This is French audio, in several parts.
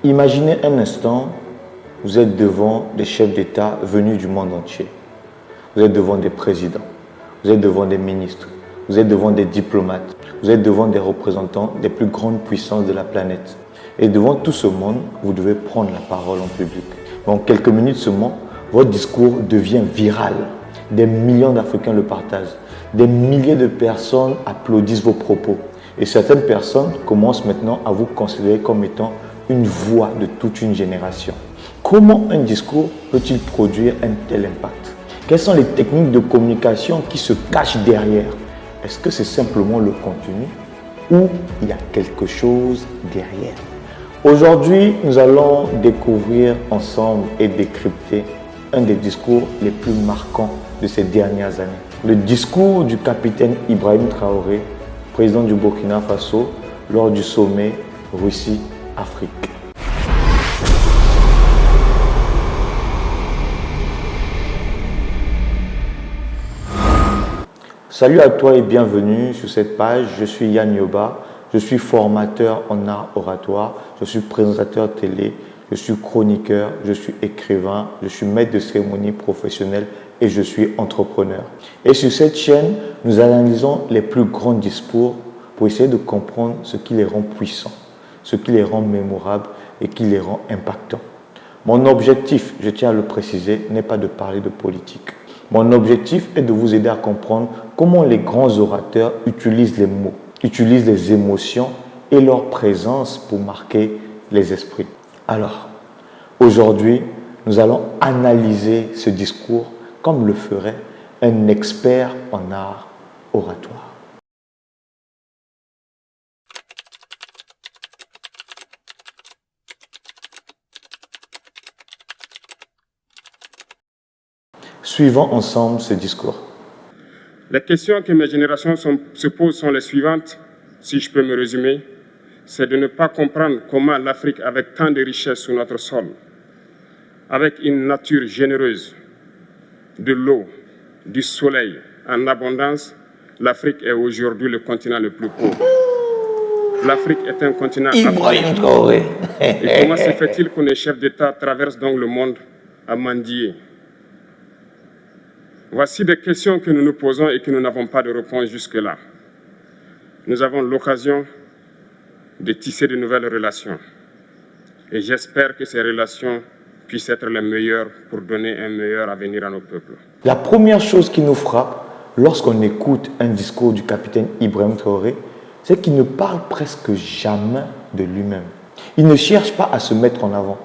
Imaginez un instant, vous êtes devant des chefs d'État venus du monde entier. Vous êtes devant des présidents, vous êtes devant des ministres, vous êtes devant des diplomates, vous êtes devant des représentants des plus grandes puissances de la planète. Et devant tout ce monde, vous devez prendre la parole en public. En quelques minutes seulement, votre discours devient viral. Des millions d'Africains le partagent. Des milliers de personnes applaudissent vos propos. Et certaines personnes commencent maintenant à vous considérer comme étant une voix de toute une génération. Comment un discours peut-il produire un tel impact? Quelles sont les techniques de communication qui se cachent derrière? Est-ce que c'est simplement le contenu ou il y a quelque chose derrière? Aujourd'hui, nous allons découvrir ensemble et décrypter un des discours les plus marquants de ces dernières années. Le discours du capitaine Ibrahim Traoré, président du Burkina Faso, lors du sommet Russie-Afrique. Salut à toi et bienvenue sur cette page. Je suis Yann Yoba, je suis formateur en art oratoire, je suis présentateur télé, je suis chroniqueur, je suis écrivain, je suis maître de cérémonie professionnel et je suis entrepreneur. Et sur cette chaîne, nous analysons les plus grands discours pour essayer de comprendre ce qui les rend puissants, ce qui les rend mémorables et qui les rend impactants. Mon objectif, je tiens à le préciser, n'est pas de parler de politique. Mon objectif est de vous aider à comprendre comment les grands orateurs utilisent les mots, utilisent les émotions et leur présence pour marquer les esprits. Alors, aujourd'hui, nous allons analyser ce discours comme le ferait un expert en art oratoire. Suivons ensemble ce discours. Les questions que mes générations se posent sont les suivantes, si je peux me résumer. C'est de ne pas comprendre comment l'Afrique, avec tant de richesses sur notre sol, avec une nature généreuse, de l'eau, du soleil en abondance, l'Afrique est aujourd'hui le continent le plus pauvre. L'Afrique est un continent africain. Et comment se fait-il que les chefs d'État traversent donc le monde à mendier? Voici des questions que nous nous posons et que nous n'avons pas de réponse jusque-là. Nous avons l'occasion de tisser de nouvelles relations. Et j'espère que ces relations puissent être les meilleures pour donner un meilleur avenir à nos peuples. La première chose qui nous frappe lorsqu'on écoute un discours du capitaine Ibrahim Traoré, c'est qu'il ne parle presque jamais de lui-même. Il ne cherche pas à se mettre en avant.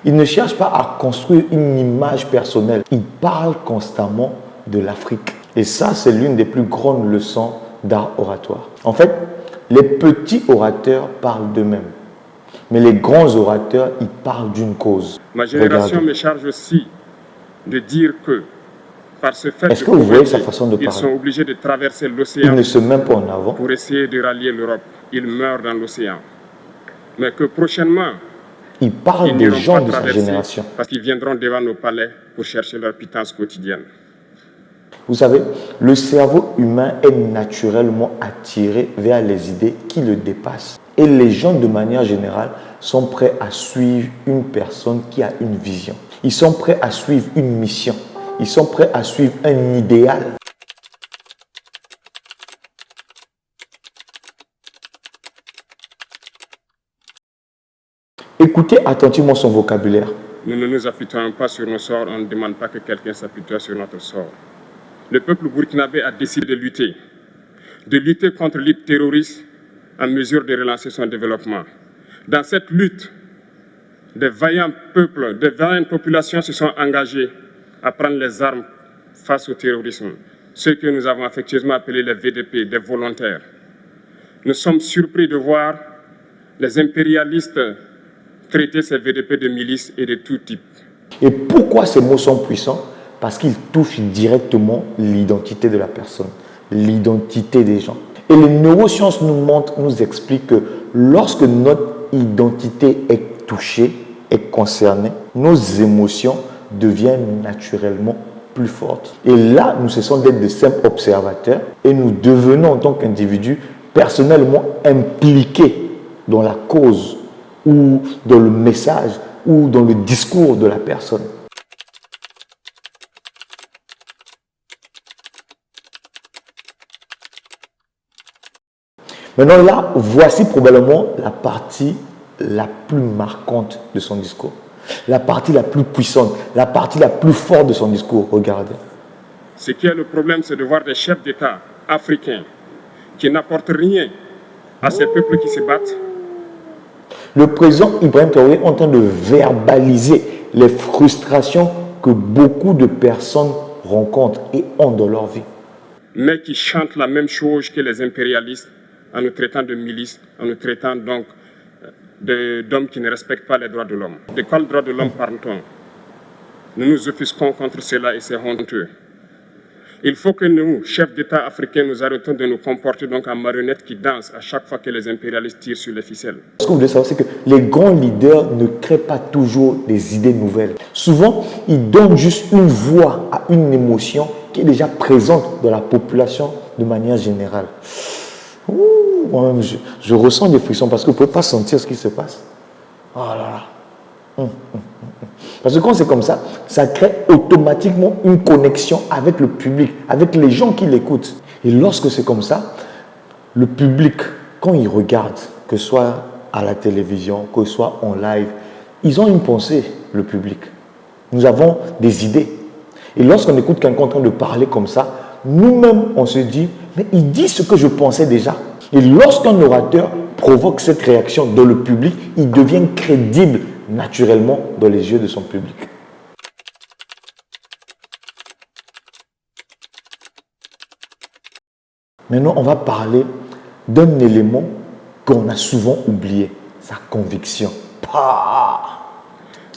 Il ne cherche pas à construire une image personnelle. Il parle constamment de l'Afrique. Et ça, c'est l'une des plus grandes leçons d'art oratoire. En fait, les petits orateurs parlent d'eux-mêmes. Mais les grands orateurs, ils parlent d'une cause. Ma génération me charge aussi de dire que, par ce fait est-ce que vous voyez sa façon de parler? Ils sont obligés de traverser l'océan. Il ne se met pas en avant pour essayer de rallier l'Europe. Ils meurent dans l'océan. Mais que prochainement, il parle des gens de sa génération. Parce qu'ils viendront devant nos palais pour chercher leur pitance quotidienne. Vous savez, le cerveau humain est naturellement attiré vers les idées qui le dépassent. Et les gens, de manière générale, sont prêts à suivre une personne qui a une vision. Ils sont prêts à suivre une mission. Ils sont prêts à suivre un idéal. Écoutez attentivement son vocabulaire. Nous ne nous apitoyons pas sur nos sorts, on ne demande pas que quelqu'un s'apitoie sur notre sort. Le peuple burkinabé a décidé de lutter contre le terrorisme en mesure de relancer son développement. Dans cette lutte, des vaillants peuples, des vaillantes populations se sont engagées à prendre les armes face au terrorisme, ceux que nous avons affectueusement appelés les VDP, des volontaires. Nous sommes surpris de voir les impérialistes traiter ces VDP de milices et de tout type. Et pourquoi ces mots sont puissants? Parce qu'ils touchent directement l'identité de la personne, l'identité des gens. Et les neurosciences nous expliquent que lorsque notre identité est touchée, est concernée, nos émotions deviennent naturellement plus fortes. Et là, nous cessons d'être de simples observateurs et nous devenons en tant qu'individus personnellement impliqués dans la cause ou dans le message ou dans le discours de la personne. Maintenant là, voici probablement la partie la plus marquante de son discours. La partie la plus puissante, la partie la plus forte de son discours. Regardez. Ce qui est le problème, c'est de voir des chefs d'État africains qui n'apportent rien à ces peuples qui se battent. Le président Ibrahim Traoré est en train de verbaliser les frustrations que beaucoup de personnes rencontrent et ont dans leur vie. Mais qui chantent la même chose que les impérialistes en nous traitant de milices, en nous traitant donc d'hommes qui ne respectent pas les droits de l'homme. De quels droits de l'homme parle-t-on? Nous nous offusquons contre cela et c'est honteux. Il faut que nous, chefs d'État africains, nous arrêtons de nous comporter donc en marionnettes qui dansent à chaque fois que les impérialistes tirent sur les ficelles. Ce que vous devez savoir, c'est que les grands leaders ne créent pas toujours des idées nouvelles. Souvent, ils donnent juste une voix à une émotion qui est déjà présente dans la population de manière générale. Moi-même, je ressens des frissons parce que vous ne pouvez pas sentir ce qui se passe. Oh là là. Parce que quand c'est comme ça crée automatiquement une connexion avec le public, avec les gens qui l'écoutent. Et lorsque c'est comme ça, le public, quand il regarde, que ce soit à la télévision, que ce soit en live, ils ont une pensée, le public. Nous avons des idées. Et lorsqu'on écoute quelqu'un en train de parler comme ça, nous-mêmes, on se dit, mais il dit ce que je pensais déjà. Et lorsqu'un orateur provoque cette réaction dans le public, il devient crédible naturellement dans les yeux de son public. Maintenant, on va parler d'un élément qu'on a souvent oublié, sa conviction.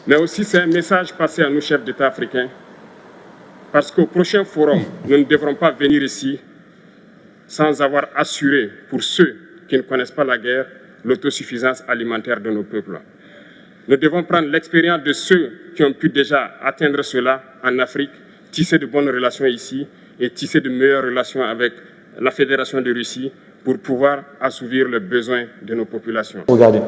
Mais aussi, c'est un message passé à nos chefs d'État africains. Parce qu'au prochain forum, nous ne devrons pas venir ici sans avoir assuré, pour ceux qui ne connaissent pas la guerre, l'autosuffisance alimentaire de nos peuples. Nous devons prendre l'expérience de ceux qui ont pu déjà atteindre cela en Afrique, tisser de bonnes relations ici et tisser de meilleures relations avec la Fédération de Russie pour pouvoir assouvir les besoins de nos populations. Regardez,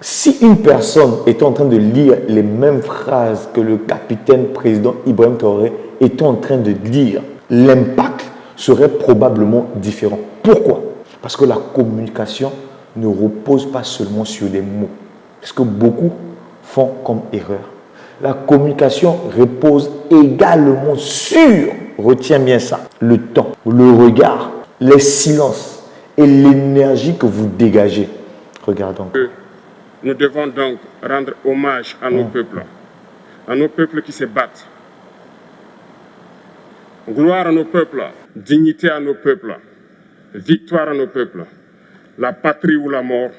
si une personne est en train de lire les mêmes phrases que le capitaine président Ibrahim Traoré est en train de dire, l'impact serait probablement différent. Pourquoi? Parce que la communication ne repose pas seulement sur des mots. Parce que beaucoup font comme erreur. La communication repose également sur, retiens bien ça, le temps, le regard, les silences et l'énergie que vous dégagez. Regardons. Nous devons donc rendre hommage à nos peuples qui se battent. Gloire à nos peuples, dignité à nos peuples, victoire à nos peuples. La patrie ou la mort,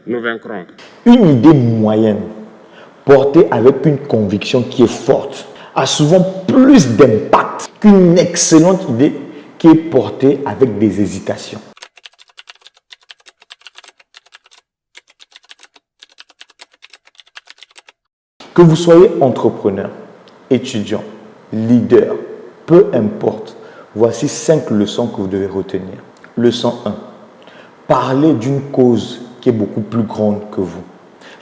nous vaincrons. Une idée moyenne, portée avec une conviction qui est forte, a souvent plus d'impact qu'une excellente idée qui est portée avec des hésitations. Que vous soyez entrepreneur, étudiant, leader, peu importe, voici 5 leçons que vous devez retenir. Leçon 1. Parlez d'une cause qui est beaucoup plus grande que vous.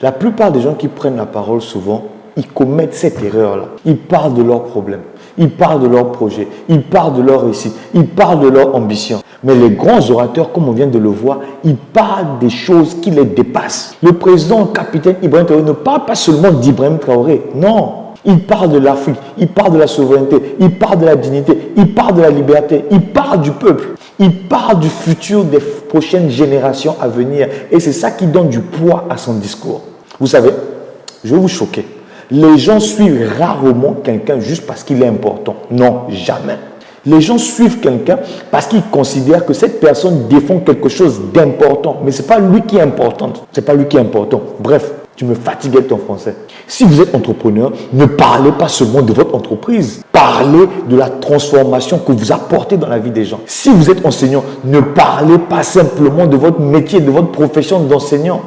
La plupart des gens qui prennent la parole souvent, ils commettent cette erreur-là. Ils parlent de leurs problèmes, ils parlent de leurs projets, ils parlent de leur réussite, ils parlent de leur ambition. Mais les grands orateurs, comme on vient de le voir, ils parlent des choses qui les dépassent. Le président, le capitaine Ibrahim Traoré ne parle pas seulement d'Ibrahim Traoré, non. Il parle de l'Afrique, il parle de la souveraineté, il parle de la dignité, il parle de la liberté, il parle du peuple. Il parle du futur des prochaines générations à venir. Et c'est ça qui donne du poids à son discours. Vous savez, je vais vous choquer. Les gens suivent rarement quelqu'un juste parce qu'il est important. Non, jamais. Les gens suivent quelqu'un parce qu'ils considèrent que cette personne défend quelque chose d'important. Mais ce n'est pas lui qui est important. Ce n'est pas lui qui est important. Bref, tu me fatigues ton français. Si vous êtes entrepreneur, ne parlez pas seulement de votre entreprise. Parlez de la transformation que vous apportez dans la vie des gens. Si vous êtes enseignant, ne parlez pas simplement de votre métier, de votre profession d'enseignant.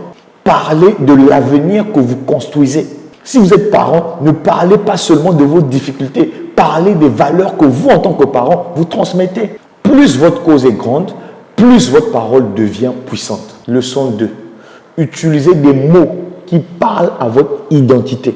Parlez de l'avenir que vous construisez. Si vous êtes parent, ne parlez pas seulement de vos difficultés. Parlez des valeurs que vous, en tant que parent, vous transmettez. Plus votre cause est grande, plus votre parole devient puissante. Leçon 2. Utilisez des mots qui parlent à votre identité.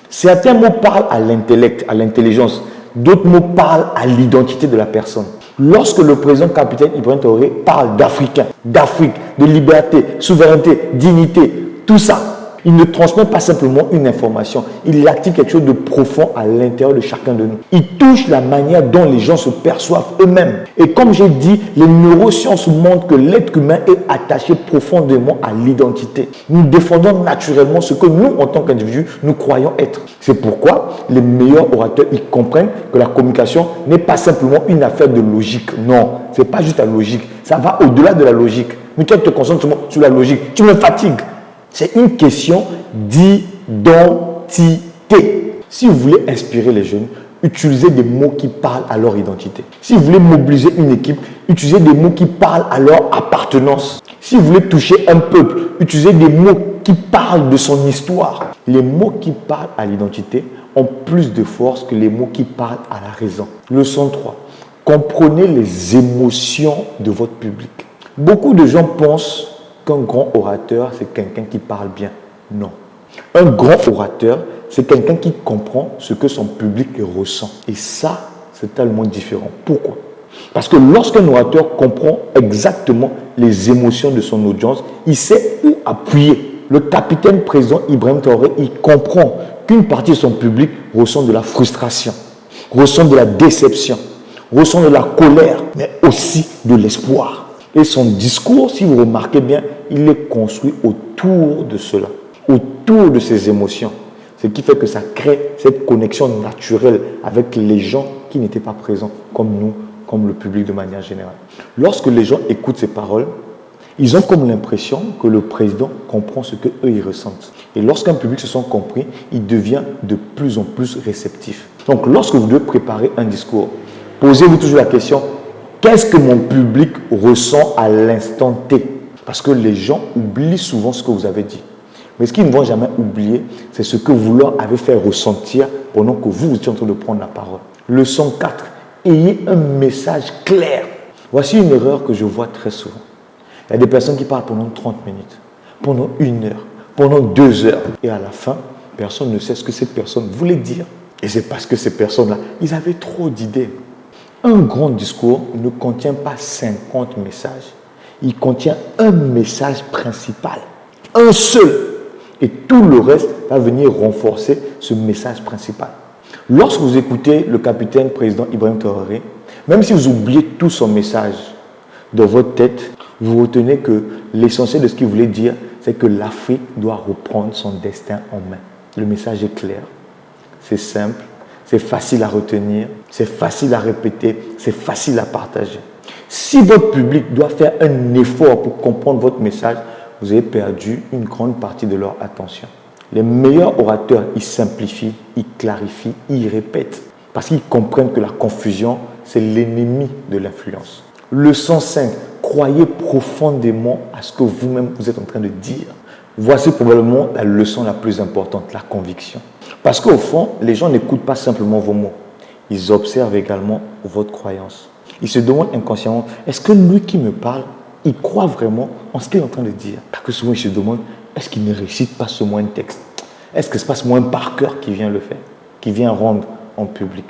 Certains mots parlent à l'intellect, à l'intelligence. D'autres mots parlent à l'identité de la personne. Lorsque le président capitaine Ibrahim Traoré parle d'Africains, d'Afrique, de liberté, souveraineté, dignité, tout ça, il ne transmet pas simplement une information, il active quelque chose de profond à l'intérieur de chacun de nous. Il touche la manière dont les gens se perçoivent eux-mêmes. Et comme j'ai dit, les neurosciences montrent que l'être humain est attaché profondément à l'identité. Nous défendons naturellement ce que nous, en tant qu'individus, nous croyons être. C'est pourquoi les meilleurs orateurs, ils comprennent que la communication n'est pas simplement une affaire de logique. Non, ce n'est pas juste la logique. Ça va au-delà de la logique. Mais toi, tu te concentres sur la logique. Tu me fatigues. C'est une question d'identité. Si vous voulez inspirer les jeunes, utilisez des mots qui parlent à leur identité. Si vous voulez mobiliser une équipe, utilisez des mots qui parlent à leur appartenance. Si vous voulez toucher un peuple, utilisez des mots qui parlent de son histoire. Les mots qui parlent à l'identité ont plus de force que les mots qui parlent à la raison. Leçon 3. Comprenez les émotions de votre public. Beaucoup de gens pensent qu'un grand orateur, c'est quelqu'un qui parle bien. Non. Un grand orateur, c'est quelqu'un qui comprend ce que son public ressent. Et ça, c'est tellement différent. Pourquoi? Parce que lorsqu'un orateur comprend exactement les émotions de son audience, il sait où appuyer. Le capitaine président Ibrahim Traoré, il comprend qu'une partie de son public ressent de la frustration, ressent de la déception, ressent de la colère, mais aussi de l'espoir. Et son discours, si vous remarquez bien, il est construit autour de cela, autour de ces émotions. Ce qui fait que ça crée cette connexion naturelle avec les gens qui n'étaient pas présents, comme nous, comme le public de manière générale. Lorsque les gens écoutent ces paroles, ils ont comme l'impression que le président comprend ce qu'eux ils ressentent. Et lorsqu'un public se sent compris, il devient de plus en plus réceptif. Donc lorsque vous devez préparer un discours, posez-vous toujours la question: qu'est-ce que mon public ressent à l'instant T? Parce que les gens oublient souvent ce que vous avez dit. Mais ce qu'ils ne vont jamais oublier, c'est ce que vous leur avez fait ressentir pendant que vous étiez en train de prendre la parole. Leçon 4. Ayez un message clair. Voici une erreur que je vois très souvent. Il y a des personnes qui parlent pendant 30 minutes, pendant 1 heure, pendant 2 heures. Et à la fin, personne ne sait ce que cette personne voulait dire. Et c'est parce que ces personnes-là, ils avaient trop d'idées. Un grand discours ne contient pas 50 messages. Il contient un message principal. Un seul. Et tout le reste va venir renforcer ce message principal. Lorsque vous écoutez le capitaine président Ibrahim Traoré, même si vous oubliez tout son message dans votre tête, vous retenez que l'essentiel de ce qu'il voulait dire, c'est que l'Afrique doit reprendre son destin en main. Le message est clair, c'est simple, c'est facile à retenir, c'est facile à répéter, c'est facile à partager. Si votre public doit faire un effort pour comprendre votre message, vous avez perdu une grande partie de leur attention. Les meilleurs orateurs, ils simplifient, ils clarifient, ils répètent. Parce qu'ils comprennent que la confusion, c'est l'ennemi de l'influence. Leçon 5. Croyez profondément à ce que vous-même vous êtes en train de dire. Voici probablement la leçon la plus importante, la conviction. Parce qu'au fond, les gens n'écoutent pas simplement vos mots. Ils observent également votre croyance. Ils se demandent inconsciemment, est-ce que lui qui me parle, il croit vraiment en ce qu'il est en train de dire? Parce que souvent, ils se demandent, est-ce qu'il ne récite pas seulement un texte? Est-ce que ce n'est pas seulement un par cœur qui vient le faire, qui vient rendre en public?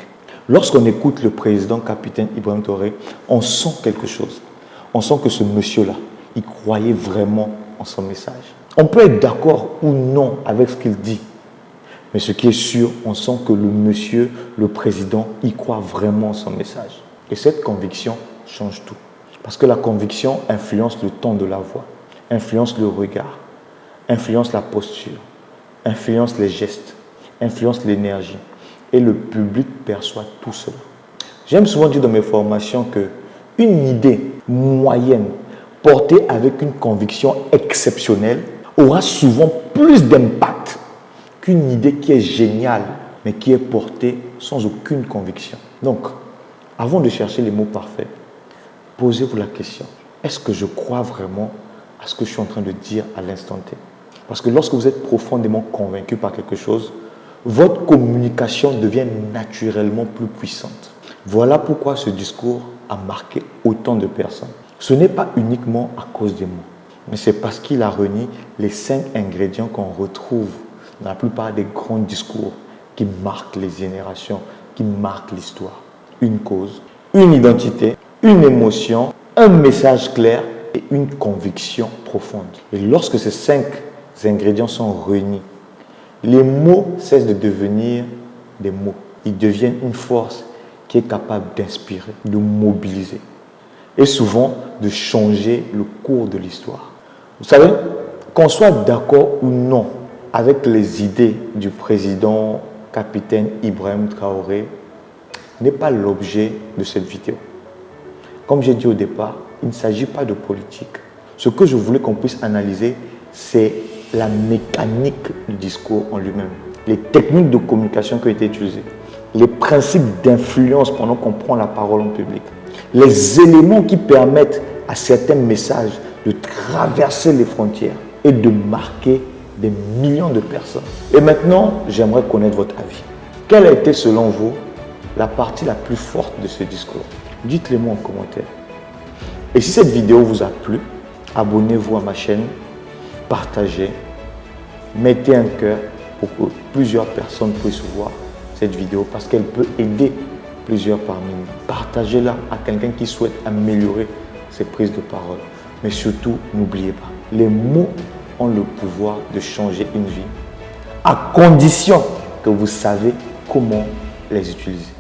Lorsqu'on écoute le président capitaine Ibrahim Traoré, on sent quelque chose. On sent que ce monsieur-là, il croyait vraiment en son message. On peut être d'accord ou non avec ce qu'il dit. Mais ce qui est sûr, on sent que le monsieur, le président, il croit vraiment en son message. Et cette conviction change tout. Parce que la conviction influence le ton de la voix, influence le regard, influence la posture, influence les gestes, influence l'énergie. Et le public perçoit tout cela. J'aime souvent dire dans mes formations qu'une idée moyenne portée avec une conviction exceptionnelle aura souvent plus d'impact qu'une idée qui est géniale, mais qui est portée sans aucune conviction. Donc, avant de chercher les mots parfaits, posez-vous la question, est-ce que je crois vraiment à ce que je suis en train de dire à l'instant T? Parce que lorsque vous êtes profondément convaincu par quelque chose, votre communication devient naturellement plus puissante. Voilà pourquoi ce discours a marqué autant de personnes. Ce n'est pas uniquement à cause des mots, Mais c'est parce qu'il a réuni les 5 ingrédients qu'on retrouve dans la plupart des grands discours qui marquent les générations, qui marquent l'histoire. Une cause, une identité, une émotion, un message clair et une conviction profonde. Et lorsque ces 5 ingrédients sont réunis, les mots cessent de devenir des mots. Ils deviennent une force qui est capable d'inspirer, de mobiliser et souvent de changer le cours de l'histoire. Vous savez, qu'on soit d'accord ou non avec les idées du président capitaine Ibrahim Traoré n'est pas l'objet de cette vidéo. Comme j'ai dit au départ, il ne s'agit pas de politique. Ce que je voulais qu'on puisse analyser, c'est la mécanique du discours en lui-même, les techniques de communication qui ont été utilisées, les principes d'influence pendant qu'on prend la parole en public, les éléments qui permettent à certains messages de traverser les frontières et de marquer des millions de personnes. Et maintenant, j'aimerais connaître votre avis. Quelle a été selon vous la partie la plus forte de ce discours? Dites-le moi en commentaire. Et si cette vidéo vous a plu, abonnez-vous à ma chaîne, partagez, mettez un cœur pour que plusieurs personnes puissent voir cette vidéo parce qu'elle peut aider plusieurs parmi nous. Partagez-la à quelqu'un qui souhaite améliorer ses prises de parole. Mais surtout, n'oubliez pas, les mots ont le pouvoir de changer une vie à condition que vous savez comment les utiliser.